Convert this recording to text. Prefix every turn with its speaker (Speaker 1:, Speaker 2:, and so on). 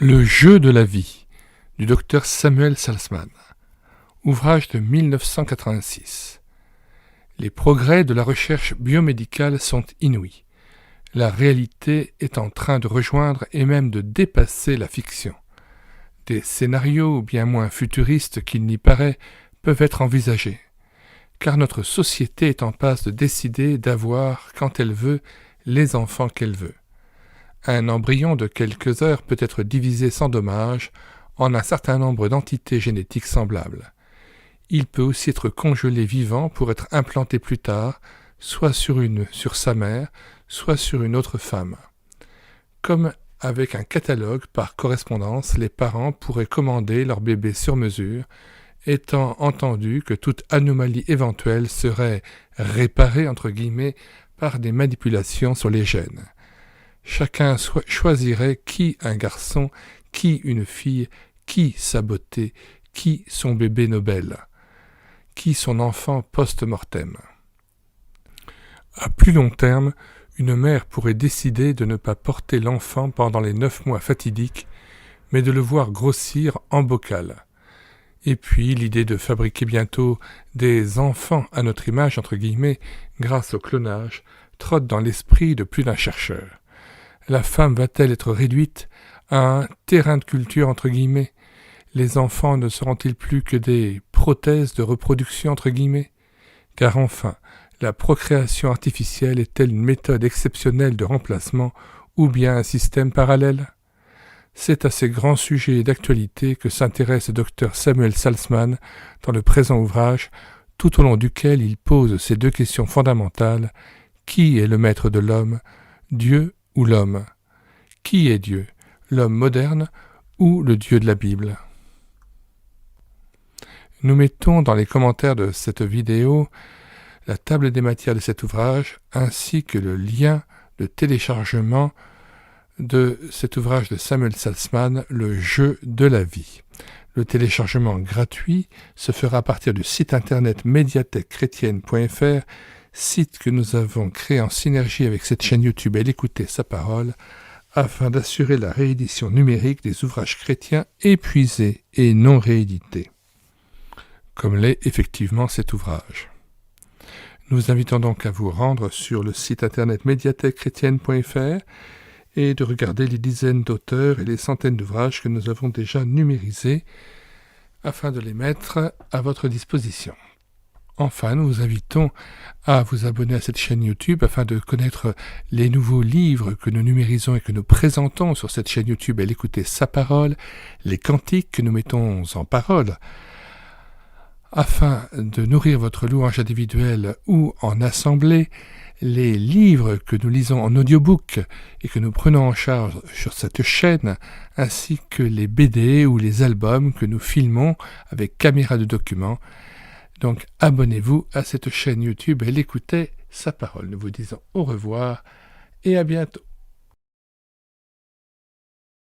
Speaker 1: Le jeu de la vie, du docteur Samuel Salzman, ouvrage de 1986. Les progrès de la recherche biomédicale sont inouïs. La réalité est en train de rejoindre et même de dépasser la fiction. Des scénarios bien moins futuristes qu'il n'y paraît peuvent être envisagés, car notre société est en passe de décider d'avoir, quand elle veut, les enfants qu'elle veut. Un embryon de quelques heures peut être divisé sans dommage en un certain nombre d'entités génétiques semblables. Il peut aussi être congelé vivant pour être implanté plus tard, soit sur sa mère, soit sur une autre femme. Comme avec un catalogue par correspondance, les parents pourraient commander leur bébé sur mesure, étant entendu que toute anomalie éventuelle serait « réparée » entre guillemets par des manipulations sur les gènes. Chacun choisirait qui un garçon, qui une fille, qui sa beauté, qui son bébé Nobel, qui son enfant post-mortem. À plus long terme, une mère pourrait décider de ne pas porter l'enfant pendant les 9 mois fatidiques, mais de le voir grossir en bocal. Et puis l'idée de fabriquer bientôt des enfants à notre image, entre guillemets, grâce au clonage, trotte dans l'esprit de plus d'un chercheur. La femme va-t-elle être réduite à un terrain de culture, entre guillemets? Les enfants ne seront-ils plus que des prothèses de reproduction, entre guillemets? Car enfin, la procréation artificielle est-elle une méthode exceptionnelle de remplacement ou bien un système parallèle? C'est à ces grands sujets d'actualité que s'intéresse le docteur Samuel Salzman dans le présent ouvrage, tout au long duquel il pose ces deux questions fondamentales. Qui est le maître de l'homme, Dieu ou l'homme? Qui est Dieu, l'homme moderne ou le Dieu de la Bible? Nous mettons dans les commentaires de cette vidéo la table des matières de cet ouvrage ainsi que le lien de téléchargement de cet ouvrage de Samuel Salzman, Le jeu de la vie. Le téléchargement gratuit se fera à partir du site internet médiathèquechrétienne.fr, site que nous avons créé en synergie avec cette chaîne YouTube Elle écoutait sa parole, afin d'assurer la réédition numérique des ouvrages chrétiens épuisés et non réédités, comme l'est effectivement cet ouvrage. Nous invitons donc à vous rendre sur le site internet médiathèquechrétienne.fr et de regarder les dizaines d'auteurs et les centaines d'ouvrages que nous avons déjà numérisés afin de les mettre à votre disposition. Enfin, nous vous invitons à vous abonner à cette chaîne YouTube afin de connaître les nouveaux livres que nous numérisons et que nous présentons sur cette chaîne YouTube Elle écoutait sa parole, les cantiques que nous mettons en parole, afin de nourrir votre louange individuelle ou en assemblée, les livres que nous lisons en audiobook et que nous prenons en charge sur cette chaîne, ainsi que les BD ou les albums que nous filmons avec caméra de document. Donc abonnez-vous à cette chaîne YouTube Elle écoutait sa parole. Nous vous disons au revoir et à bientôt.